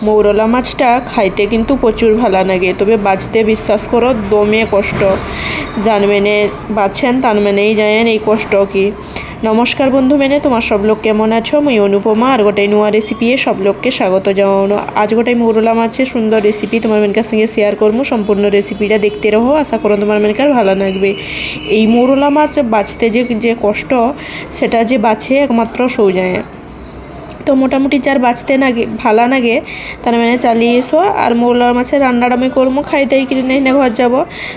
মৌরলা মাছটা খাইতে কিন্তু প্রচুর ভালো লাগে, তবে বাছতে বিশ্বাস করো দমে কষ্ট। জানবেনে বাছেন তার মানেই জানেন এই কষ্ট কি। নমস্কার বন্ধু মেনে তোমার সব লোক কেমন আছো? মুই অনুপমা আর গোটাই নোয়া রেসিপি সব লোককে স্বাগত জানানো। আজ গোটাই মৌরলা মাছের সুন্দর রেসিপি তোমার মেনকার সঙ্গে শেয়ার করবো। সম্পূর্ণ রেসিপিটা দেখতে রহো, আশা করো তোমার মেনকার ভালো লাগবে। এই মৌরলা মাছ বাছতে যে কষ্ট সেটা যে বাছে একমাত্র সৌজায়। তো মোটামুটি যার বাঁচতে নাগে ভালো লাগে তার মানে চালিয়ে এসো। আর মৌরলা মাছের রান্নাটা আমি করবো, খাইতে কিনে নেই ঘর যাব।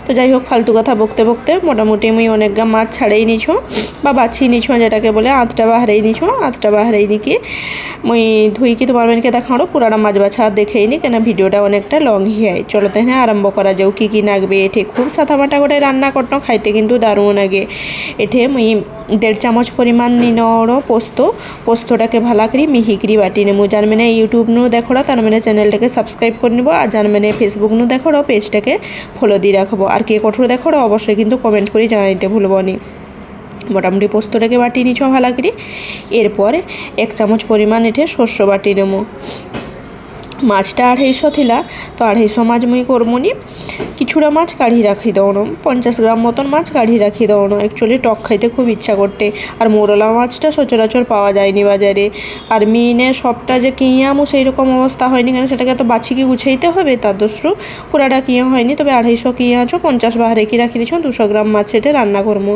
তো যাই হোক, ফালতু কথা বকতে বকতে মোটামুটি আমি অনেক গা মাছ ছাড়াই নিছো বা বাছিয়ে নিছো, যেটাকে বলে আঁতটা বাহারেই নিছো। আঁতটা বাহারেই নিকি মুই ধুই কি তোমার মেনকে দেখানো পুরাটা মাছ বাছা দেখেই নি, কেন ভিডিওটা অনেকটা লং হিয়াই। চলো তাহলে আরম্ভ করা যাও। কী কী লাগবে এঠে খুব সাদামাটা করে রান্না করতো, খাইতে কিন্তু দারুণ লাগে। এঠে মুই 1.5 চামচ পরিমাণ নিনড় পোস্তটাকে ভালো করে মিহি করে বাটি নেবো। যার মানে ইউটিউব নু দেখো তার মানে চ্যানেলটাকে সাবস্ক্রাইব করে নেবো, আর যার মানে ফেসবুক নু দেখো পেজটাকে ফলো দিয়ে রাখবো। আর কে কঠোর দেখো অবশ্যই কিন্তু কমেন্ট করে জানাইতে ভুলবো নি। মোটামুটি পোস্তটাকে বাটি নিছো ভালো করে। এরপর 1 চামচ পরিমাণ এঠে শস্য বাটি নেবো। মাছটা 250 থিলা, তো 250 মাছ মুই করবো নি। কিছুটা মাছ কাঢ়ি রাখি দেওয়ানো, 50 গ্রাম মতন মাছ কাঢ়ি রাখি দেওয়ানো। অ্যাকচুয়ালি টক খাইতে খুব ইচ্ছা করতে, আর মৌরলা মাছটা সচরাচর পাওয়া যায়নি বাজারে। আর মিনে সবটা যে কিয়ামও সেই রকম অবস্থা হয়নি, কেন সেটাকে তো বাছি কি গুছাইতে হবে, তার দোষরু পুরাটা কিয়া হয়নি। তবে 250 কিয়া আছো, 50 বাহারে কি রাখি দিছ। 200 গ্রাম মাছ এটে রান্না করবো।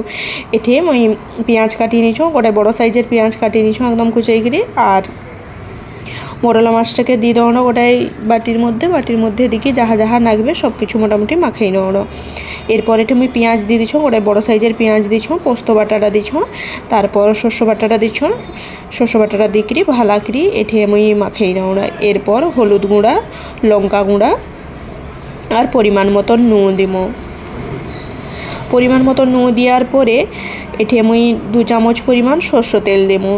এঠে মুই পেঁয়াজ কাটিয়ে নিছো, গোটায় বড় সাইজের পেঁয়াজ কাটিয়ে নিছো একদম কুচাই করে। আর মৌরলা মাছটাকে দিয়ে দেওয়ানো গোটাই বাটির মধ্যে দিকে যাহা যাহা লাগবে সব কিছু মোটামুটি মাখাই নেওয়ানো। এরপর এটা আমি পেঁয়াজ দিয়ে দিছো, গোটাই বড় সাইজের পেঁয়াজ দিছো, পোস্ত বাটাটা দিছো, তারপর শস্য বাটাটা দিছো। শস্য বাটাটা দিকরি ভালা করি এঠে আমি মাখাই নেওয়ানো। এরপর হলুদ গুঁড়া, লঙ্কা গুঁড়া আর পরিমাণ মতন নুন দিব। পরিমাণ মতন নুন দেওয়ার পরে এঠে আমি 2 চামচ পরিমাণ সর্ষ তেল দেবো।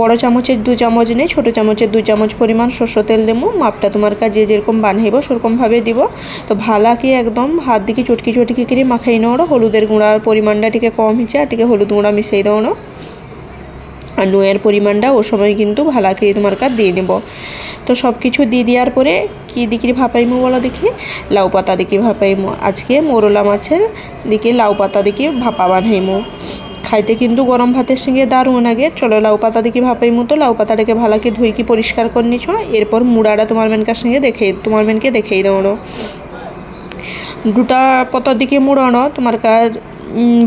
বড় চামচের 2 চামচ নেই, ছোটো চামচের 2 চামচ পরিমাণ সর্ষ তেল দেবো। মাপটা তোমার কাছে যেরকম বানাইব সেরকমভাবে দিব। তো ভালাকে একদম হাত দিকে চটকি করে মাখাই নেওয়ার। হলুদের গুঁড়ার পরিমাণটা টিকে কম হয়েছে, আর টিকে হলুদ গুঁড়া মিশাই দেওয়ানো। আর নুয়ের পরিমাণটা ও সময় কিন্তু ভালাকে তোমার কাছে দিয়ে নেব। তো সব কিছু দিয়ে দেওয়ার পরে কি দিকে ভাপাইমো বলো দেখি, লাউ পাতা দিকে ভাপাইমো। আজকে মৌরলা মাছের দিকে লাউ পাতা দিকে ভাপা বানাইমো। খাইতে কিন্তু গরম ভাতের সঙ্গে দারুণ লাগে। চলো লাউ পাতা দিকে ভাপাইমো। তো লাউ পাতাটাকে ভালো করে ধুই কি পরিষ্কার করে নিছো। এরপর মুড়াটা তোমার মেনকে দেখেই দেওয়ানো। 2টা পতর দিকে মুড়ানো তোমার কাজ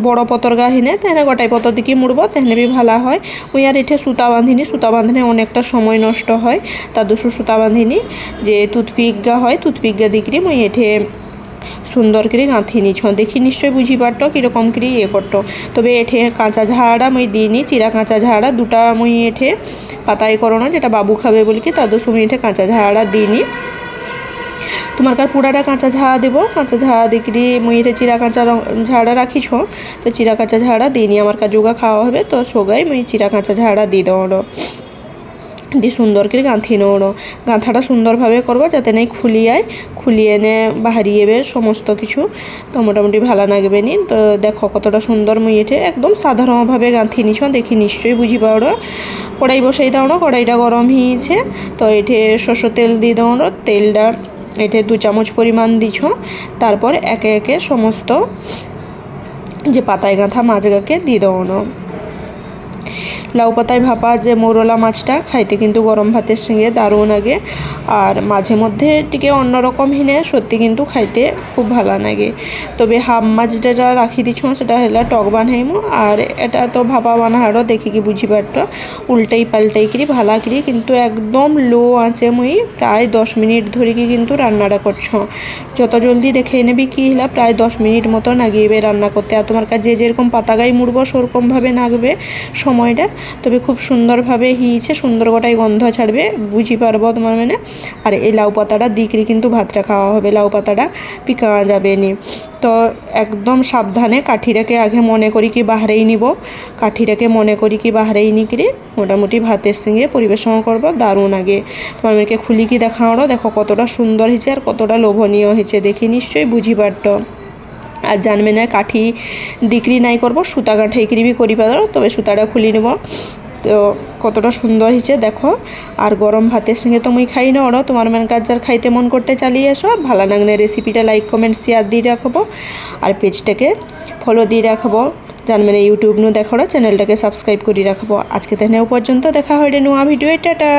বড় পতর গা হিনে তেনে গোটাই পতর দিকে মুড়বো, তেনে বি ভালো হয়। মুই আর এঠে সুতা বাঁধিনি, সুতা বাঁধনে অনেকটা সময় নষ্ট হয়, তার 200 সুতা বাঁধিনি। যে টুথপিক গা হয়, টুথপিক গা দিকরি মুই এঠে সুন্দর করে গাঁথি নিছ। দেখি নিশ্চয়ই বুঝি পারতো কীরকম করে করতো। তবে এঠে কাঁচা ঝাড়া মুই দিইনি, চিরা কাঁচা ঝাড়া 2টা মুই এঠে পাতাই করো না, যেটা বাবু খাবে বলি কি তার সময় এঠে কাঁচা ঝাড়া দিইনি। তোমার কার পুরাটা কাঁচা ঝাড়া দেবো। কাঁচা ঝাড়া দিকরি মুই এঠে চিরা কাঁচা ঝাড়া রাখিছ, তো চিরা কাঁচা ঝাড়া দিইনি। আমার কাজ যোগা খাওয়া হবে, তো সোগাই মুই চিরা কাঁচা ঝাড়া দিয়ে দেওয়ানো। দিয়ে সুন্দর করে গাঁথি নেওয়ানো। গাঁথাটা সুন্দরভাবে করবো যাতে নেই খুলিয়ে এনে বাহারিয়ে বে সমস্ত কিছু। তো মোটামুটি ভালো লাগবে নি। তো দেখো কতটা সুন্দর মুই এঠে একদম সাধারণভাবে গাঁথি নিছ, দেখি নিশ্চয়ই বুঝি পাওয়ার। কড়াই বসাই দাও না, কড়াইটা গরম হয়েছে। তো এঠে সর্ষ তেল দিয়ে দাও, তেলটা এঠে 2 চামচ পরিমাণ দিছ। তারপর একে একে সমস্ত যে পাতায় গাঁথা মাছগাকে দিয়ে দাও। লাউ পাতায় ভাপা যে মৌরলা মাছটা খাইতে কিন্তু গরম ভাতের সঙ্গে দারুণ লাগে। আর মাঝে মধ্যে টিকে অন্যরকম হিনে সত্যি কিন্তু খাইতে খুব ভালো লাগে। তবে হাফ মাছ যেটা রাখি দিছ সেটা হলো টক বানাইমো, আর এটা তো ভাপা বানাহারও দেখি কি বুঝি পারতো। উল্টাই পাল্টাই করি ভালা করি, কিন্তু একদম লো আঁচে মুই প্রায় 10 মিনিট ধরে কি কিন্তু রান্নাটা করছ। যত জলদি দেখে নেবি কি হলা প্রায় 10 মিনিট মতো নাগিয়েবে রান্না করতে। আর তোমার কাছে যেরকম পাতাগাই মুড়বো সেরকমভাবে নাগবে সময়টা। তবে খুব সুন্দরভাবে হিয়েছে, সুন্দর গোটাই গন্ধ ছাড়বে, বুঝি পারবো তোমার মানে। আর এই লাউ পাতাটা দিকরি কিন্তু ভাতটা খাওয়া হবে, লাউ পাতাটা পিকা যাবে নি। তো একদম সাবধানে কাঠিটাকে আগে মনে করি কি বাহারেই নিব, কাঠিটাকে মনে করি কি বাহারেই নিকরি মোটামুটি ভাতের সঙ্গে পরিবেশন করব দারুণ আগে। তোমার মেয়েকে খুলি কি দেখাও, দেখো কতটা সুন্দর হয়েছে আর কতটা লোভনীয় হয়েছে, দেখি নিশ্চয়ই বুঝি পারতো। আর জানবে না কাঠি দিকরি নাই করবো, সুতা গাঁঠাই করিবি করি পারো। তবে সুতাটা খুলি নেব। তো কতটা সুন্দর হয়েছে দেখো। আর গরম ভাতের সঙ্গে তো মুই খাই না, ওরা তোমার মেন কাজ যার খাইতে মন করতে চালিয়ে এসো। ভালো লাগলে রেসিপিটা লাইক কমেন্ট শেয়ার দিয়ে রাখবো, আর পেজটাকে ফলো দিয়ে রাখবো। জানবেন ইউটিউব নু দেখো, চ্যানেলটাকে সাবস্ক্রাইব করে রাখবো। আজকে তাহলে পর্যন্ত দেখা হয় নোয়া ভিডিও। টাটা।